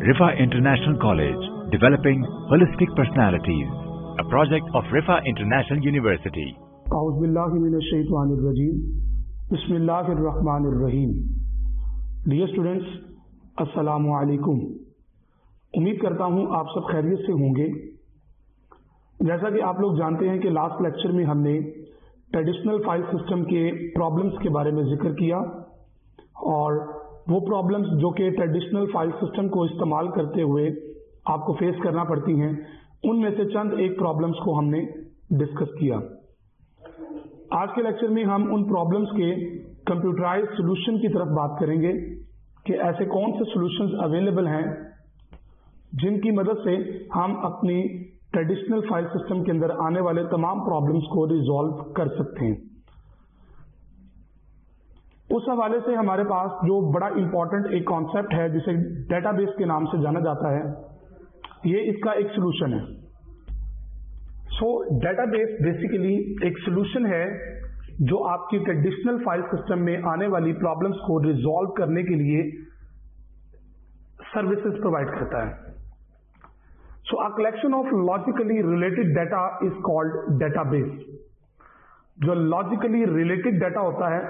Rifa International College, developing holistic personalities. A project of Rifa International University. Auzubillahiminash-shaytanir-rajim. Bismillahir-rahmanir-rahim. Dear students, Assalamu alaikum. उम्मीद करता हूं आप सब खैरियत से होंगे। जैसा कि आप लोग जानते हैं कि लास्ट लेक्चर में हमने ट्रेडिशनल फाइल सिस्टम के प्रॉब्लम्स के बारे में जिक्र किया और वो प्रॉब्लम्स जो कि ट्रेडिशनल फाइल सिस्टम को इस्तेमाल करते हुए आपको फेस करना पड़ती हैं, उनमें से चंद एक प्रॉब्लम्स को हमने डिस्कस किया। आज के लेक्चर में हम उन प्रॉब्लम्स के कंप्यूटराइज सॉल्यूशन की तरफ बात करेंगे कि ऐसे कौन से सॉल्यूशंस अवेलेबल हैं जिनकी मदद से हम अपनी ट्रेडिशनल फाइल सिस्टम के अंदर आने वाले तमाम प्रॉब्लम्स को रिजॉल्व कर सकते हैं। उस हवाले से हमारे पास जो बड़ा इंपॉर्टेंट एक कॉन्सेप्ट है जिसे डेटाबेस के नाम से जाना जाता है, ये इसका एक सॉल्यूशन है। सो डेटाबेस बेसिकली एक सॉल्यूशन है जो आपकी ट्रेडिशनल फाइल सिस्टम में आने वाली प्रॉब्लम्स को रिजॉल्व करने के लिए सर्विसेज प्रोवाइड करता है। So a collection of logically related data is called database. जो logically related data होता है,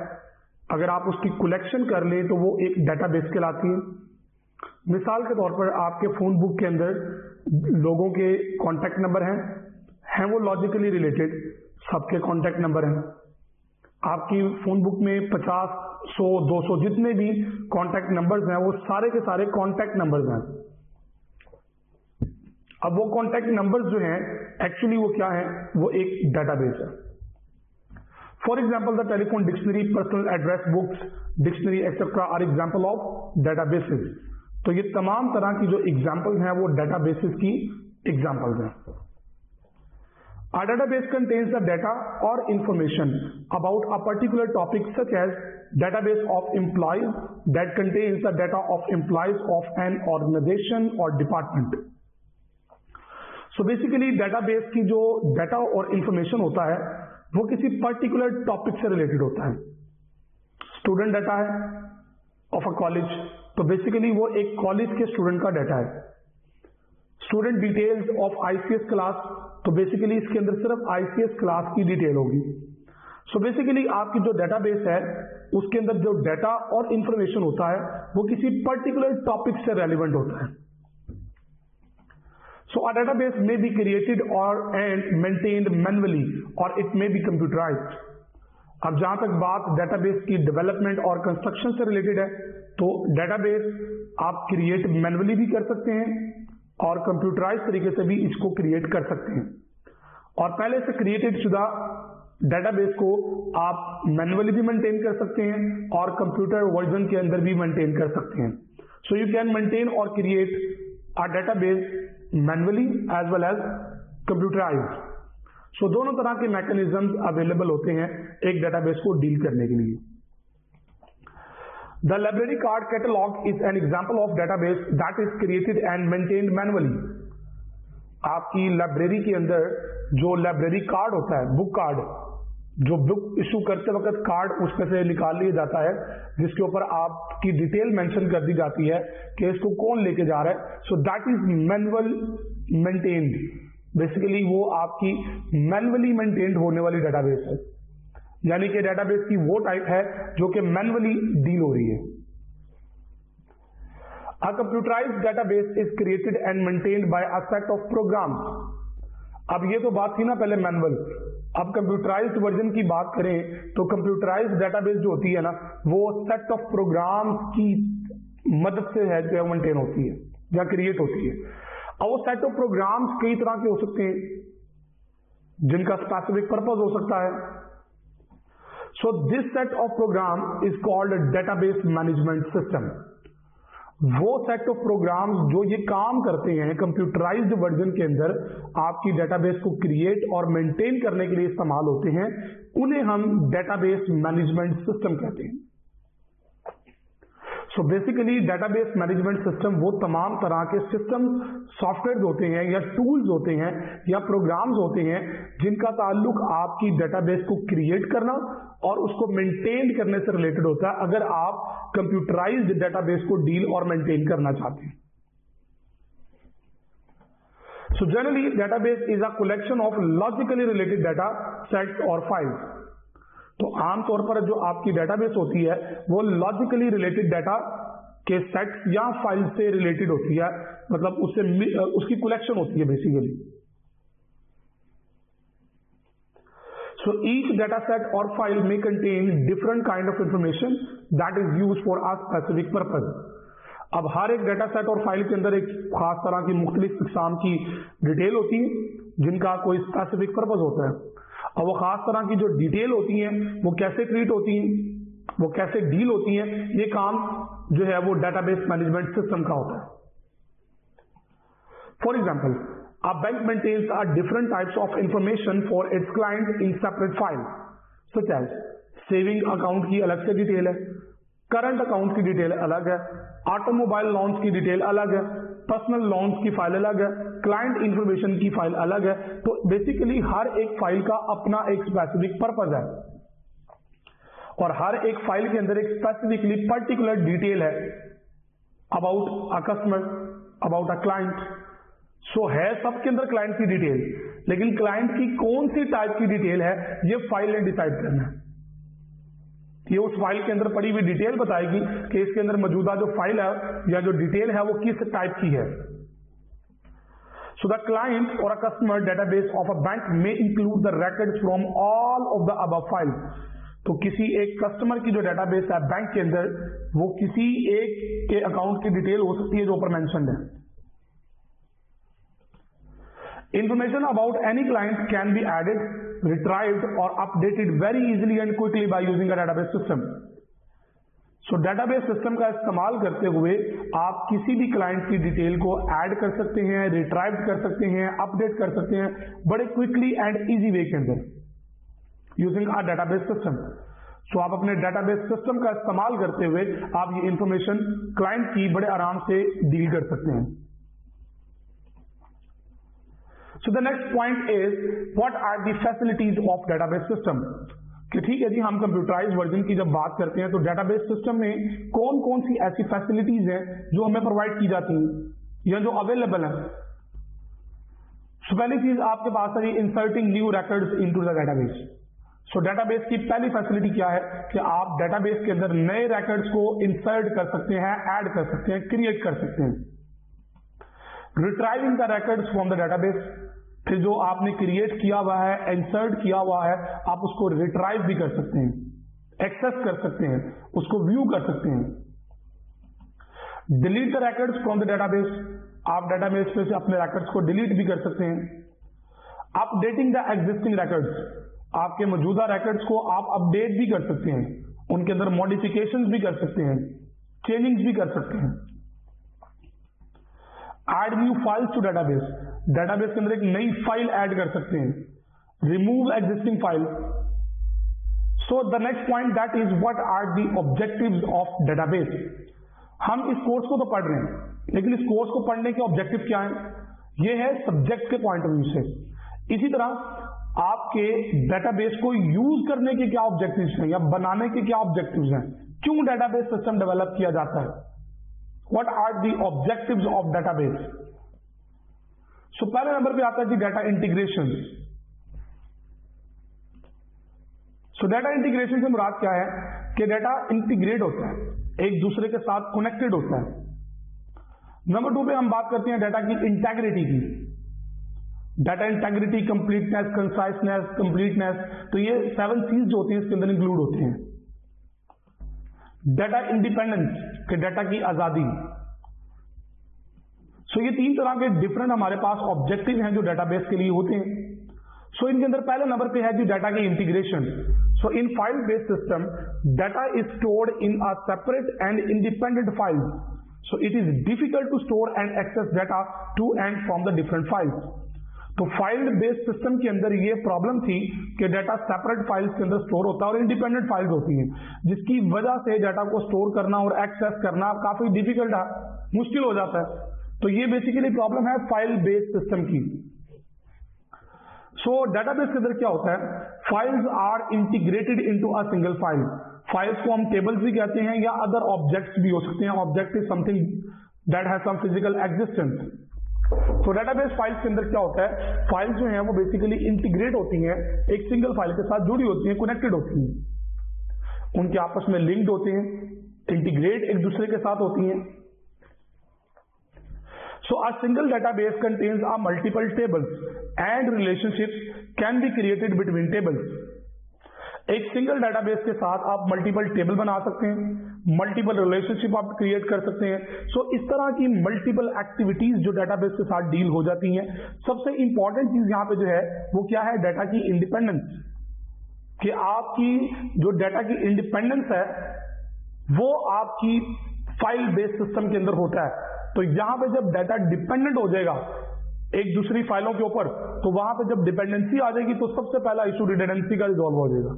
अगर आप उसकी कलेक्शन कर लें तो वो एक डेटाबेस कहलाती है। मिसाल के तौर पर आपके फोन बुक के अंदर लोगों के कॉन्टैक्ट नंबर हैं वो लॉजिकली रिलेटेड, सबके कॉन्टैक्ट नंबर हैं। आपकी फोन बुक में 50, 100, 200 जितने भी कॉन्टैक्ट नंबर्स हैं वो सारे के सारे कॉन्टैक्ट नंबर्स हैं। अब वो कॉन्टैक्ट नंबर्स जो हैं एक्चुअली वो क्या है, वो एक डेटाबेस है। For example the telephone dictionary, personal address books, dictionary etcetera are example of databases. तो ये तमाम तरह की जो एग्जाम्पल्स हैं वो डेटाबेसेस की एग्जाम्पल्स हैं। A database contains the data or information about a particular topic such as database of employees that contains the data of employees of an organization or department. So basically database की जो data और information होता है वो किसी particular topic से related होता है। स्टूडेंट डाटा है ऑफ अ कॉलेज, तो बेसिकली वो एक कॉलेज के स्टूडेंट का डाटा है। Student details of ICS class, तो बेसिकली इसके अंदर सिर्फ आईसीएस क्लास की डिटेल होगी। सो बेसिकली आपकी जो डेटाबेस है उसके अंदर जो डाटा और इंफॉर्मेशन होता है वो किसी पर्टिकुलर टॉपिक से रेलिवेंट होता है। So a database may be created and maintained manually or it may be computerized. अब जहां तक बात डेटाबेस की डेवलपमेंट और कंस्ट्रक्शन से रिलेटेड है, तो डेटाबेस आप क्रिएट मैनुअली भी कर सकते हैं और कंप्यूटराइज तरीके से भी इसको क्रिएट कर सकते हैं। और पहले से क्रिएटेड शुदा डेटाबेस को आप मैनुअली भी मेंटेन कर सकते हैं और कंप्यूटर वर्जन के अंदर भी मेंटेन कर सकते हैं। सो यू कैन मेंटेन और create a database manually as well as computerized. So दोनों तरह के मैकेनिज्म्स अवेलेबल होते हैं एक डेटाबेस को डील करने के लिए। The library card catalog is an example of database that is created and maintained manually. आपकी लाइब्रेरी के अंदर जो लाइब्रेरी कार्ड होता है, बुक कार्ड, जो बुक इशू करते वक्त कार्ड उसमें से निकाल लिया जाता है जिसके ऊपर आपकी डिटेल मेंशन कर दी जाती है कि इसको कौन लेके जा रहा है। So that is manual maintained. Basically वो आपकी मैनुअली मेंटेन्ड होने वाली डेटाबेस है, यानी कि डेटाबेस की वो टाइप है जो कि मैनुअली डील हो रही है। A computerized database is created and maintained by a set of programs. अब ये तो बात थी ना पहले मैनुअल, अब कंप्यूटराइज्ड वर्जन की बात करें तो कंप्यूटराइज्ड डेटाबेस जो होती है ना वो सेट ऑफ प्रोग्राम्स की मदद से है जो मेंटेन होती है या क्रिएट होती है। और वो सेट ऑफ प्रोग्राम्स कई तरह के हो सकते हैं जिनका स्पेसिफिक पर्पस हो सकता है। So this set of program is called database management system. वो सेट ऑफ प्रोग्राम्स जो ये काम करते हैं कंप्यूटराइज्ड वर्जन के अंदर आपकी डेटाबेस को क्रिएट और मेंटेन करने के लिए इस्तेमाल होते हैं, उन्हें हम डेटाबेस मैनेजमेंट सिस्टम कहते हैं। So basically database management system वो तमाम तरह के सिस्टम सॉफ्टवेयर होते हैं या टूल्स होते हैं या प्रोग्राम्स होते हैं जिनका ताल्लुक आपकी डेटाबेस को क्रिएट करना और उसको मेंटेन करने से रिलेटेड होता है अगर आप कंप्यूटराइज्ड डेटाबेस को डील और मेंटेन करना चाहते हैं। So generally database is a collection of logically related data sets or files. तो आमतौर पर जो आपकी डेटाबेस होती है वो लॉजिकली रिलेटेड डाटा के सेट्स या फाइल से रिलेटेड होती है, मतलब उससे उसकी कलेक्शन होती है basically. So each data set or file may contain different kind of information that is used for a specific purpose. अब हर एक डाटा सेट और फाइल के अंदर एक खास तरह की मुख्तलिफ इकसाम की डिटेल होती है जिनका कोई स्पेसिफिक पर्पज होता है. और वो खास तरह की जो डिटेल होती हैं वो कैसे क्रिएट होती हैं, वो कैसे डील होती हैं, ये काम जो है वो डेटाबेस मैनेजमेंट सिस्टम का होता है. For example, a bank maintains a different types of information for its client in separate files, such as saving account की अलग से डिटेल है, करंट अकाउंट की डिटेल अलग है, ऑटोमोबाइल लोन्स की डिटेल अलग है, पर्सनल लोन्स की फाइल अलग है, क्लाइंट इंफॉर्मेशन की फाइल अलग है. तो बेसिकली हर एक फाइल का अपना एक स्पेसिफिक पर्पज है और हर एक फाइल के अंदर एक स्पेसिफिकली पर्टिकुलर डिटेल है about a customer, about a client. So है सबके अंदर क्लाइंट की डिटेल, लेकिन क्लाइंट की कौन सी टाइप की डिटेल है ये फाइल ने डिसाइड करना है. ये उस फाइल के अंदर पड़ी हुई डिटेल बताएगी कि इसके अंदर मौजूदा जो फाइल है या जो डिटेल है वो किस टाइप की है. सो द क्लाइंट और a customer database of a bank में include the records from all of the above file. तो किसी एक कस्टमर की जो डेटाबेस है बैंक के अंदर वो किसी एक के अकाउंट की डिटेल हो सकती है जो ऊपर मेंशन्ड है. Information about any client can be added, retrieved or updated very easily and quickly by using a database system. So database system का इस्तेमाल करते हुए आप किसी भी क्लाइंट की डिटेल को ऐड कर सकते हैं, रिट्राइव कर सकते हैं, अपडेट कर सकते हैं बड़े क्विकली एंड इजी वे के अंदर यूजिंग अ डेटाबेस सिस्टम. सो आप अपने डेटाबेस सिस्टम का इस्तेमाल करते हुए आप ये इंफॉर्मेशन क्लाइंट की बड़े आराम से डील कर सकते हैं. So the next point is what are the facilities of database system. कि ठीक है जी, हम कंप्यूटराइज वर्जन की जब बात करते हैं तो डेटाबेस सिस्टम में कौन कौन सी ऐसी फैसिलिटीज हैं जो हमें प्रोवाइड की जाती हैं या जो अवेलेबल है. सो पहली चीज आपके पास है inserting new records into the database. So database की पहली फैसिलिटी क्या है कि आप डेटाबेस के अंदर नए रिकॉर्ड्स को इंसर्ट कर सकते हैं, ऐड कर सकते हैं, क्रिएट कर सकते हैं. Retrieving the records from the database, फिर जो आपने क्रिएट किया हुआ है, इंसर्ट किया हुआ है, आप उसको रिट्राइव भी कर सकते हैं, एक्सेस कर सकते हैं, उसको व्यू कर सकते हैं. Delete the records from the database, आप डेटाबेस में से अपने रिकॉर्ड्स को डिलीट भी कर सकते हैं. अपडेटिंग द एग्जिस्टिंग रिकॉर्ड्स, आपके मौजूदा रिकॉर्ड्स को आप अपडेट भी कर सकते हैं, उनके अंदर मॉडिफिकेशंस भी कर सकते हैं, चेंजिंग्स भी कर सकते हैं. Add new files to database, database के अंदर एक नई फाइल ऐड कर सकते हैं. Remove existing file. So the next point that is what are the objectives of database. हम इस कोर्स को तो पढ़ रहे हैं, लेकिन इस कोर्स को पढ़ने के ऑब्जेक्टिव क्या है, ये है सब्जेक्ट के पॉइंट ऑफ व्यू से. इसी तरह आपके डेटाबेस को यूज करने के क्या ऑब्जेक्टिव्स हैं या बनाने के क्या ऑब्जेक्टिव्स हैं, क्यों डेटाबेस सिस्टम डेवलप किया जाता है, what are the objectives of database. So पहले नंबर पे आता है जी data integration. So data integration से मुराद क्या है कि डेटा इंटीग्रेट होता है, एक दूसरे के साथ कनेक्टेड होता है. नंबर 2 पे हम बात करते हैं डेटा की इंटेग्रिटी की. डाटा इंटेग्रिटी, कंप्लीटनेस, कंसाइसनेस, कंप्लीटनेस, तो ये 7 चीज जो होती है इसके अंदर इंक्लूड होती हैं. डाटा इंडिपेंडेंस, के डाटा की आजादी. सो ये 3 तरह के डिफरेंट हमारे पास ऑब्जेक्टिव हैं जो डेटाबेस के लिए होते हैं. सो इनके अंदर पहले नंबर पे है जी डाटा की integration. So in file based system data is stored in a separate and independent file. So it is difficult to store and access data to and from the different files. तो file based system के अंदर ये problem थी कि data separate files के अंदर store होता है और इंडिपेंडेंट फाइल्स होती हैं, जिसकी वजह से डाटा को स्टोर करना और एक्सेस करना काफी डिफिकल्ट है, मुश्किल हो जाता है. तो ये बेसिकली प्रॉब्लम है फाइल बेस्ड सिस्टम की. सो डेटाबेस के अंदर क्या होता है, files are integrated into a single file. Files को हम टेबल्स भी कहते हैं या अदर ऑब्जेक्ट्स भी हो सकते हैं. Object is something that has some physical existence. तो डेटाबेस फाइल्स के अंदर क्या होता है, फाइल्स जो हैं वो बेसिकली इंटीग्रेट होती हैं, एक सिंगल फाइल के साथ जुड़ी होती हैं, कनेक्टेड होती हैं, उनके आपस में लिंक्ड होते हैं, इंटीग्रेट एक दूसरे के साथ होती हैं. So a single database contains a multiple tables and relationships can be created between tables. एक सिंगल डेटाबेस के साथ आप मल्टीपल टेबल बना सकते हैं, मल्टीपल रिलेशनशिप आप क्रिएट कर सकते हैं. सो इस तरह की मल्टीपल एक्टिविटीज जो डेटाबेस के साथ डील हो जाती हैं. सबसे इंपॉर्टेंट चीज यहाँ पे जो है वो क्या है, डाटा की इंडिपेंडेंस. कि आपकी जो डाटा की इंडिपेंडेंस है वो आपकी फाइल बेस्ड सिस्टम के अंदर होता है. तो यहां पे जब डाटा डिपेंडेंट हो जाएगा एक दूसरी फाइलों के ऊपर, तो वहां पे जब डिपेंडेंसी आ जाएगी तो सबसे पहला इशू रिडंडेंसी का रिजॉल्व हो जाएगा.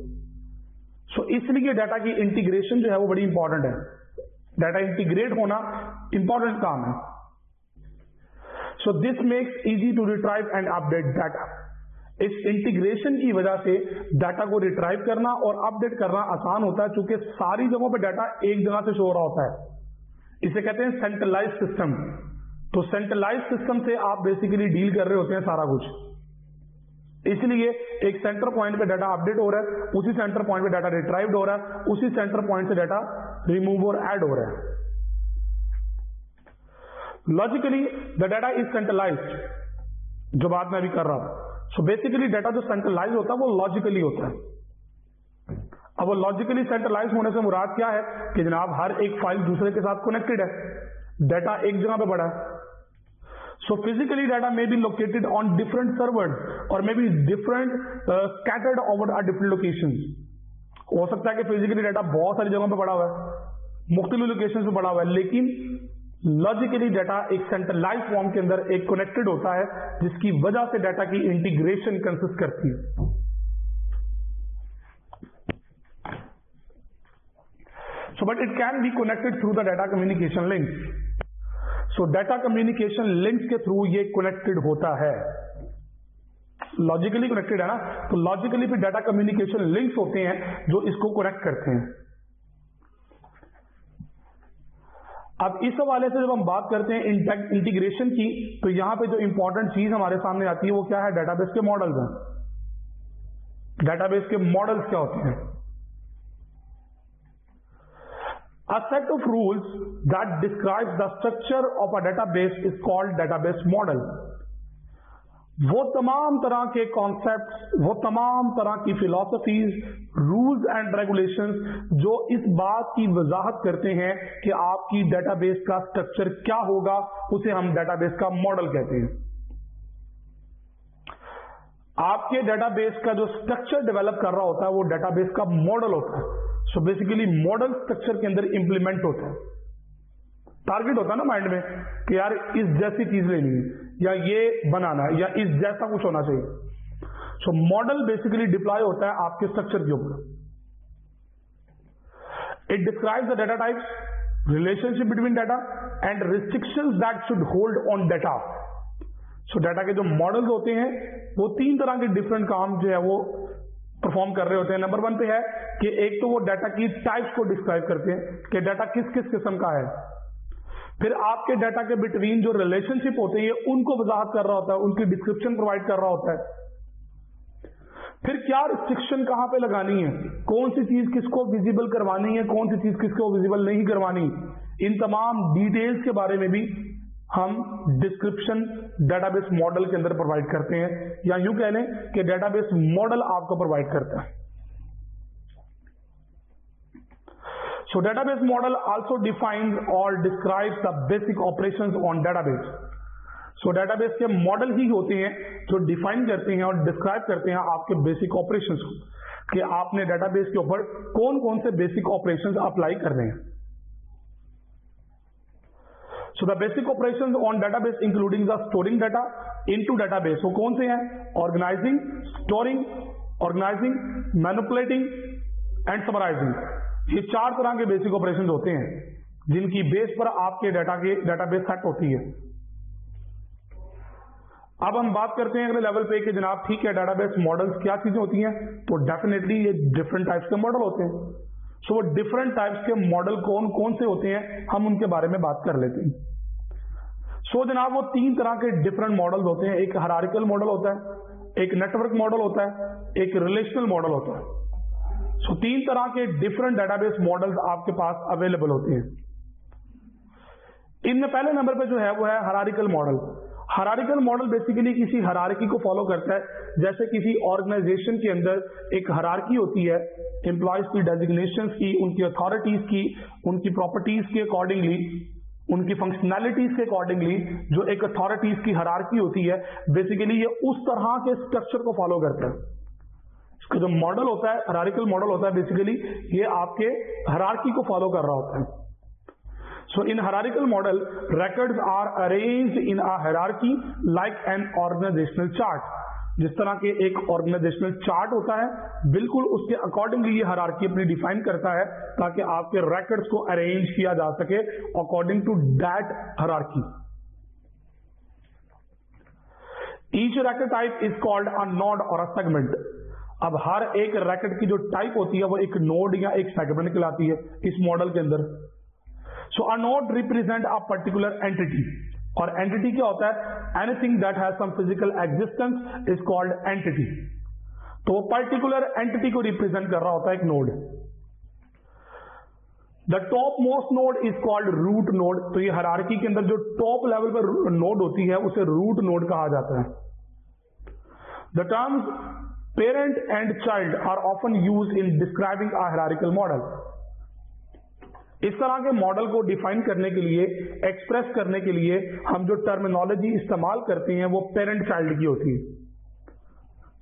सो इसलिए डाटा की इंटीग्रेशन जो है वो बड़ी इंपॉर्टेंट है. डाटा इंटीग्रेट होना इंपॉर्टेंट काम है. So this makes easy to retrieve and update data. इस इंटीग्रेशन की वजह से डाटा को रिट्राइव करना और अपडेट करना आसान होता है, क्योंकि सारी जगहों पर डाटा एक जगह से शो हो रहा होता है. इसे कहते हैं सेंट्रलाइज्ड सिस्टम. तो सेंट्रलाइज्ड सिस्टम से आप बेसिकली डील कर रहे होते हैं सारा कुछ. इसलिए एक सेंटर पॉइंट पे डाटा अपडेट हो रहा है, उसी सेंटर पॉइंट पे डाटा रिट्राइव्ड हो रहा है, उसी सेंटर पॉइंट से डाटा रिमूव और ऐड हो रहा है. Logically the data is centralised, जो बात मैं अभी कर रहा था. सो बेसिकली डाटा जो सेंट्रलाइज होता है वो लॉजिकली होता है. अब वो लॉजिकली सेंट्रलाइज होने से मुराद क्या है कि जनाब हर एक फाइल दूसरे के साथ कनेक्टेड है, डाटा एक जगह पे पड़ा है. So physically data may be located on different servers और may be different scattered over different locations. हो सकता है कि फिजिकली डाटा बहुत सारी जगहों पे पड़ा हुआ है, मुख्तलिफ लोकेशन पे पड़ा हुआ है, लेकिन लॉजिकली डाटा एक सेंट्रलाइज फॉर्म के अंदर एक कनेक्टेड होता है, जिसकी वजह से डाटा की इंटीग्रेशन कंसिस्ट करती है. So, but it can be connected through the data communication links. So, data communication links के थ्रू ये connected होता है. Logically connected है ना, तो logically फिर data communication links होते हैं जो इसको connect करते हैं. अब इस हवाले से जब हम बात करते हैं इंटीग्रेशन की, तो यहां पे जो इंपॉर्टेंट चीज हमारे सामने आती है वो क्या है, डेटाबेस के मॉडल्स हैं. डेटाबेस के मॉडल्स क्या होते हैं? A set of rules that describes the structure of a database is called database model. वो तमाम तरह के कॉन्सेप्ट्स, वो तमाम तरह की फिलॉसफीज, रूल्स एंड रेगुलेशंस जो इस बात की वजाहत करते हैं कि आपकी डेटाबेस का स्ट्रक्चर क्या होगा, उसे हम डेटाबेस का मॉडल कहते हैं. आपके डेटाबेस का जो स्ट्रक्चर डेवलप कर रहा होता है वो डेटाबेस का मॉडल होता है. सो बेसिकली मॉडल स्ट्रक्चर के अंदर इंप्लीमेंट होता है. टारगेट होता है ना माइंड में कि यार इस जैसी चीज लेनी है, या ये बनाना है, या इस जैसा कुछ होना चाहिए. सो मॉडल बेसिकली डिप्लॉय होता है आपके स्ट्रक्चर के ऊपर. It describes the data types, relationship between data and restrictions that should hold on data. So data के जो मॉडल्स होते हैं वो तीन तरह के डिफरेंट काम जो है वो परफॉर्म कर रहे होते हैं. नंबर वन पे है कि एक तो वो डाटा की टाइप्स को डिस्क्राइब करते हैं कि डाटा किस किस किस्म का है. फिर आपके डाटा के बिटवीन जो रिलेशनशिप होते हैं उनको वजाहत कर रहा होता है, उनकी डिस्क्रिप्शन प्रोवाइड कर रहा होता है. फिर क्या रिस्ट्रिक्शन कहां पे लगानी है, कौन सी चीज किसको विजिबल करवानी है, कौन सी चीज किसको विजिबल नहीं करवानी, इन तमाम डिटेल्स के बारे में भी हम डिस्क्रिप्शन डेटाबेस मॉडल के अंदर प्रोवाइड करते हैं, या यूं कह लें कि डेटाबेस मॉडल आपको प्रोवाइड करता है. So database model also defines और describes the basic operations on database. So database के मॉडल ही होते हैं जो डिफाइन करते हैं और डिस्क्राइब करते हैं आपके बेसिक ऑपरेशंस को, कि आपने डेटाबेस के ऊपर कौन कौन से बेसिक ऑपरेशंस अप्लाई कर रहे हैं. So the basic operations on database including the storing data into database. So कौन से हैं? Organizing, storing, organizing, manipulating and summarizing. ये चार तरह के बेसिक ऑपरेशंस होते हैं जिनकी बेस पर आपके डेटाबेस सेट होती है. अब हम बात करते हैं अगले लेवल पे कि जनाब ठीक है डेटाबेस मॉडल्स क्या चीजें होती हैं. तो डेफिनेटली ये डिफरेंट टाइप्स के मॉडल होते हैं. सो वो डिफरेंट टाइप्स के मॉडल कौन कौन से होते हैं हम उनके बारे में बात कर लेते हैं. सो जनाब वो तीन तरह के डिफरेंट मॉडल्स होते हैं, एक हायरार्किकल मॉडल होता है, एक नेटवर्क मॉडल होता है, एक रिलेशनल मॉडल होता है। सो तीन तरह के डिफरेंट डेटाबेस मॉडल्स आपके पास अवेलेबल होते हैं। इनमें पहले नंबर पे जो है वो है hierarchical model. Hierarchical model basically किसी हायरार्की को फॉलो करता है। जैसे किसी ऑर्गेनाइजेशन के अंदर एक हायरार्की होती है, एम्प्लॉयज की डेजिग्नेशंस की, उनकी अथॉरिटीज की, उनकी प्रॉपर्टीज के अकॉर्डिंगली, उनकी फंक्शनैलिटीज के अकॉर्डिंगली जो एक अथॉरिटीज की हायरार्की होती है, बेसिकली ये उस तरह के स्ट्रक्चर को फॉलो करता है। इसका जो मॉडल होता है, हायरार्किकल मॉडल होता है, बेसिकली ये आपके हायरार्की को फॉलो कर रहा होता है। So in hierarchical model, records are arranged in a hierarchy like an organizational chart. जिस तरह के एक ऑर्गेनाइजेशनल चार्ट होता है, बिल्कुल उसके अकॉर्डिंगली ये हायरार्की अपनी डिफाइन करता है ताकि आपके रेकॉर्ड्स को अरेंज किया जा सके according to that hierarchy. Each record type is called a node और अ सेगमेंट। अब हर एक record की जो टाइप होती है वो एक नोड या एक सेगमेंट कहलाती है इस मॉडल के अंदर। So a node represent a particular entity, और entity क्या होता है? Anything that has some physical existence is called entity। तो particular entity को represent कर रहा होता है एक node। The topmost node is called root node। तो ये हायरार्की के अंदर जो टॉप लेवल पर नोड होती है उसे रूट नोड कहा जाता है। The terms parent and child are often used in describing a hierarchical model। इस तरह के मॉडल को डिफाइन करने के लिए, एक्सप्रेस करने के लिए हम जो टर्मिनोलॉजी इस्तेमाल करते हैं वो पेरेंट चाइल्ड की होती है।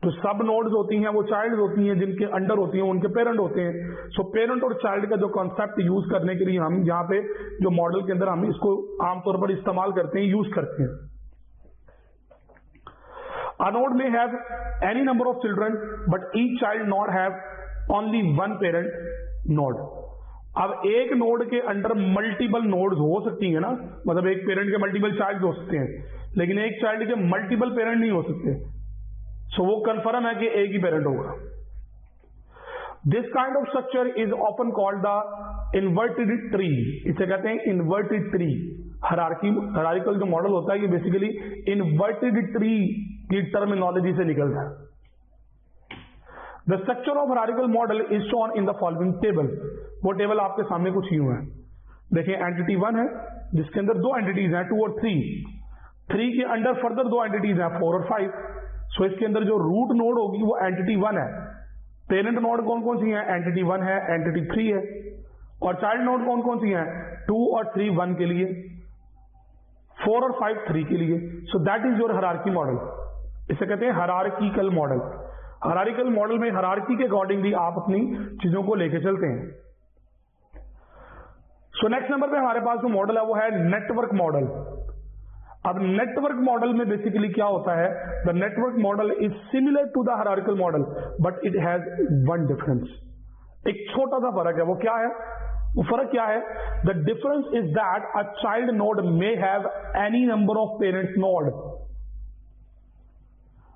तो सब नोड्स होती हैं वो चाइल्ड होती हैं, जिनके अंडर होती हैं उनके पेरेंट होते हैं। सो पेरेंट और चाइल्ड का जो कॉन्सेप्ट यूज करने के लिए हम यहाँ पे जो मॉडल के अंदर हम इसको आमतौर पर इस्तेमाल करते हैं, यूज करते हैं। A node may have any number of children, but each child node have only one parent node। अब एक नोड के अंडर मल्टीपल नोड्स हो सकती है ना, मतलब एक पेरेंट के मल्टीपल चाइल्ड हो सकते हैं, लेकिन एक चाइल्ड के मल्टीपल पेरेंट नहीं हो सकते। सो वो कन्फर्म है कि एक ही पेरेंट होगा। This kind of structure is often called the inverted tree. इसे कहते हैं इन्वर्टेड ट्री। हायरार्किकल जो मॉडल होता है ये बेसिकली इन्वर्टेड ट्री की टर्मिनोलॉजी से निकलता है। The structure of hierarchical model is shown in the following table। वो टेबल आपके सामने कुछ यूं है। देखिए एंटिटी 1 है जिसके अंदर दो एंटिटीज हैं 2 और 3। 3 के अंडर फर्दर दो एंटिटीज हैं 4 और 5। सो इसके अंदर जो रूट नोड होगी वो एंटिटी 1 है। पेरेंट नोड कौन कौन सी है? एंटिटी 1 है, एंटिटी 3 है। और चाइल्ड नोड कौन कौन सी है? 2 और 3 1 के लिए, 4 और 5 3 के लिए। So that is your hierarchy model. इसे कहते हैं हायरार्किकल मॉडल। हायरार्किकल मॉडल में हायरार्की के अकॉर्डिंगली आप अपनी चीजों को लेके चलते हैं। सो नेक्स्ट नंबर पे हमारे पास जो मॉडल है वो है नेटवर्क मॉडल। अब नेटवर्क मॉडल में बेसिकली क्या होता है? The network model is similar to the hierarchical model but it has one difference. एक छोटा सा फर्क है। वो क्या है? वो फर्क क्या है? The difference is that a child node may have any number of parents node.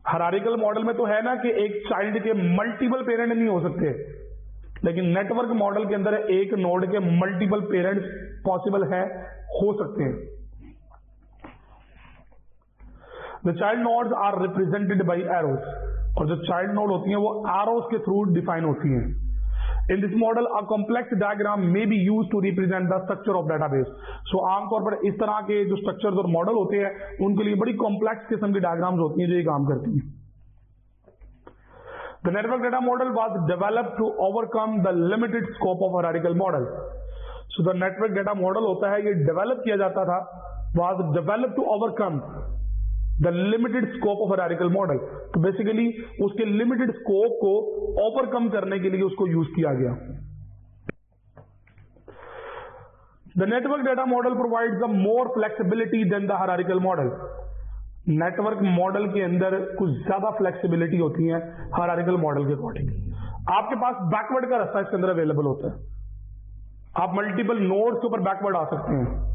Hierarchical model में तो है ना कि एक चाइल्ड के मल्टीपल पेरेंट नहीं हो सकते, लेकिन नेटवर्क मॉडल के अंदर एक नोड के मल्टीपल पेरेंट्स पॉसिबल है, हो सकते हैं। The child nodes are represented by arrows. और जो चाइल्ड नोड होती हैं वो एरोस के थ्रू डिफाइन होती हैं। In this model a complex diagram may be use to represent the structure of database. So आमतौर पर इस तरह के जो स्ट्रक्चर्स और मॉडल होते हैं उनके लिए बड़ी कॉम्प्लेक्स किस्म की डायग्राम्स होती हैं जो ये काम करती हैं। The network data model was developed to overcome the limited scope of hierarchical model. So the network data model होता है ये डेवलप किया जाता था, was developed to overcome the limited scope of hierarchical model. तो बेसिकली उसके limited scope को overcome करने के लिए उसको यूज किया गया। The network data model provides the more flexibility than the hierarchical model. Network model के अंदर कुछ ज्यादा फ्लेक्सिबिलिटी होती है हायरार्किकल मॉडल के अकॉर्डिंग। आपके पास बैकवर्ड का रास्ता इसके अंदर अवेलेबल होता है। आप मल्टीपल नोड्स के ऊपर बैकवर्ड आ सकते हैं।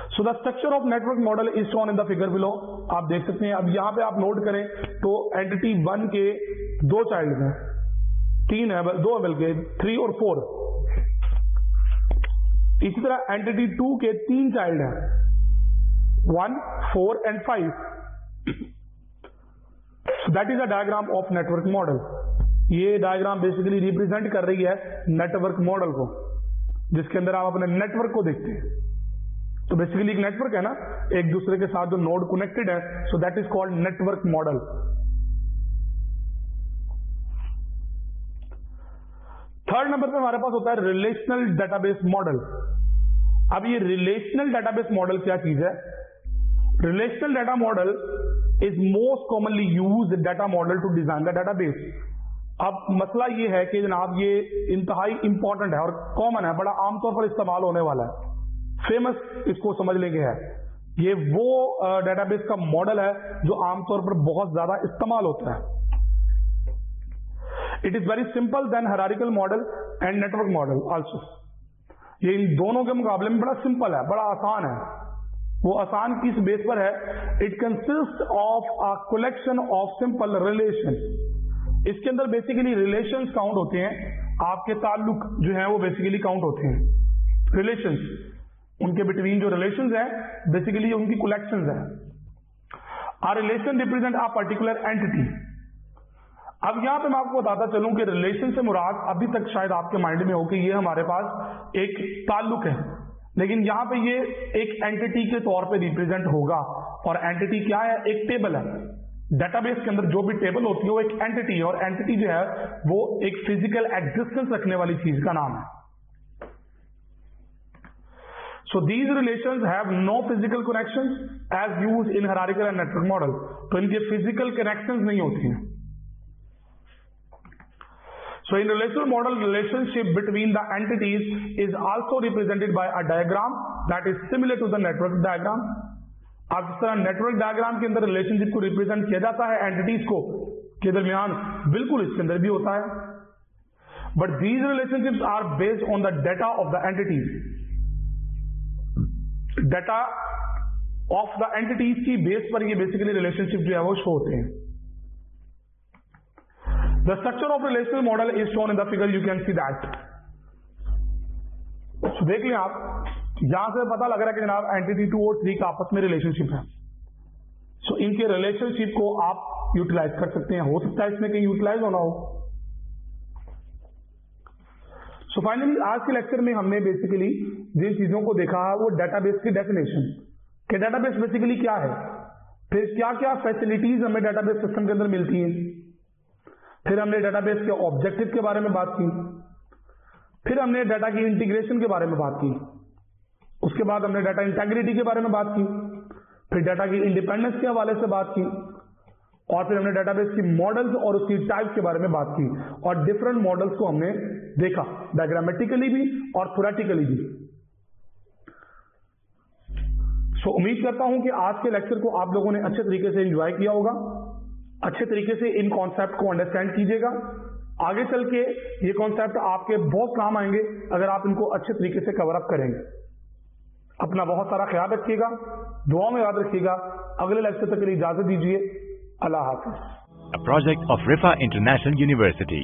So the structure of network model is shown in the figure below. आप देख सकते हैं। अब यहां पे आप नोट करें तो एंटिटी 1 के 2 चाइल्ड हैं, 3 है, 2 बल्कि 3 और 4। इसी तरह एंटिटी 2 के 3 चाइल्ड हैं, 1, 4 and 5. That is a diagram of network model. ये डायग्राम बेसिकली रिप्रेजेंट कर रही है नेटवर्क मॉडल को, जिसके अंदर आप अपने नेटवर्क को देखते हैं. तो बेसिकली एक नेटवर्क है ना, एक दूसरे के साथ जो नोड कनेक्टेड है, so that is called network model. Third number पे हमारे पास होता है रिलेशनल डेटाबेस मॉडल. अब ये रिलेशनल डेटाबेस मॉडल क्या चीज है? Relational data model is most commonly used data model to design the database. अब मसला ये है कि जनाब ये इंतहाई इंपॉर्टेंट है और कॉमन है, बड़ा आमतौर पर इस्तेमाल होने वाला है. फेमस इसको समझ लेंगे है, ये वो डेटाबेस का मॉडल है जो आमतौर पर बहुत ज्यादा इस्तेमाल होता है. It is very simple than hierarchical model and network model also. ये इन दोनों के मुकाबले में बड़ा सिंपल है, बड़ा आसान है. वो आसान किस बेस पर है? It consist of a collection of simple relation. इसके अंदर बेसिकली रिलेशंस काउंट होते हैं, आपके ताल्लुक जो है वो बेसिकली काउंट होते हैं. रिलेशंस, उनके बिटवीन जो रिलेशंस है बेसिकली उनकी कलेक्शंस है. आ relation represent a particular entity. अब यहां पे मैं आपको बताता चलूं कि रिलेशन से मुराद अभी तक शायद आपके माइंड में हो कि ये हमारे पास एक ताल्लुक है, लेकिन यहां पे ये एक एंटिटी के तौर पे रिप्रेजेंट होगा. और एंटिटी क्या है? एक टेबल है. डेटाबेस के अंदर जो भी टेबल होती है वो एक एंटिटी है, और एंटिटी जो है वो एक फिजिकल एग्जिस्टेंस रखने वाली चीज का नाम है. So these relations have no physical connections as used in hierarchical and network model. तो इनके physical connections नहीं होती हैं. So in relational model, relationship between the entities is also represented by a diagram that is similar to the network diagram. अब जिस तरह network diagram के अंदर रिलेशनशिप को रिप्रेजेंट किया जाता है एंटिटीज को के दरमियान, बिल्कुल इसके अंदर भी होता है. But these relationships are based on the data of the entities. Data of the entities की बेस पर ये बेसिकली रिलेशनशिप जो है वो शो होते हैं. The structure of relational model is shown in the figure, you can see that. देख लें आप, यहां से पता लग रहा है कि जनाब एंटिटी 2 और 3 का आपस में रिलेशनशिप है. सो इनके रिलेशनशिप को आप यूटिलाइज कर सकते हैं. हो सकता है इसमें कहीं यूटिलाइज होना हो. सो फाइनली आज के लेक्चर में हमने बेसिकली जिन चीजों को देखा है वो डेटाबेस की डेफिनेशन कि डेटाबेस बेसिकली क्या है, फिर क्या क्या फैसिलिटीज हमें डेटाबेस सिस्टम के अंदर मिलती हैं, फिर हमने डेटाबेस के ऑब्जेक्टिव के बारे में बात की, फिर हमने डाटा की इंटीग्रेशन के बारे में बात की, उसके बाद हमने डाटा इंटेग्रिटी के बारे में बात की, फिर डाटा की इंडिपेंडेंस के हवाले से बात की, और फिर हमने डेटाबेस की मॉडल्स और उसकी टाइप के बारे में बात की, और डिफरेंट मॉडल्स को हमने देखा डायग्रामेटिकली भी और थ्योरेटिकली भी. सो उम्मीद करता हूं कि आज के लेक्चर को आप लोगों ने अच्छे तरीके से एंजॉय किया होगा, अच्छे तरीके से इन कॉन्सेप्ट को अंडरस्टैंड कीजिएगा. आगे चल के ये कॉन्सेप्ट आपके बहुत काम आएंगे अगर आप इनको अच्छे तरीके से कवर अप करेंगे. अपना बहुत सारा ख्याल रखिएगा, दुआ में याद रखिएगा. अगले लेक्चर तक के लिए इजाजत दीजिए. अल्लाह हाफिज. A project of Rifa International University.